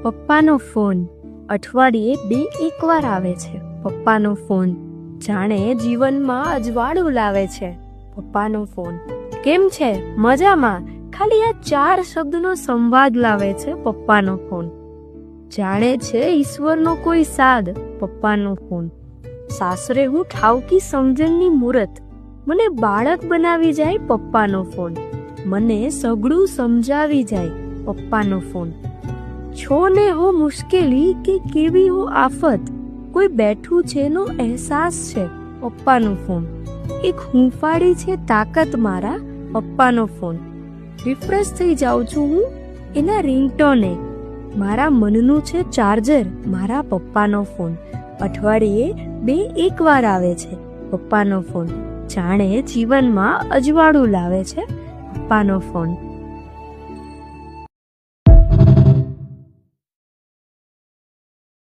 પપ્પાનો phone અઠવાડિયે 2-1 વાર આવે છે. પપ્પાનો ફોન જાણે જીવનમાં અજવાળું લાવે છે. પપ્પાનો ફોન કેમ છે? મજામાં. ખાલી આ 4 શબ્દનો સંવાદ લાવે છે પપ્પાનો ફોન. જાણે છે ઈશ્વરનો કોઈ સાદ. પપ્પાનો ફોન સાસરે હું ઠાવકી સમજણની મૂરત. મને બાળક બનાવી જાય પપ્પાનો ફોન. મને સઘળું સમજાવી જાય પપ્પાનો ફોન. છો ને હો મુશ્કેલી કે કેવી હો આફત, કોઈ બેઠું છે નો અહેસાસ છે પપ્પાનો ફોન. એક હૂંફાડી છે તાકાત મારા પપ્પાનો ફોન. રિફ્રેશ થઈ જાઉં છું હું એના રિંગટોને. મારા મનનું છે ચાર્જર મારા પપ્પાનો ફોન. અઠવાડિયે 2-1 વાર આવે છે પપ્પાનો ફોન. જાણે જીવનમાં અજવાળું લાવે છે પપ્પાનો ફોન.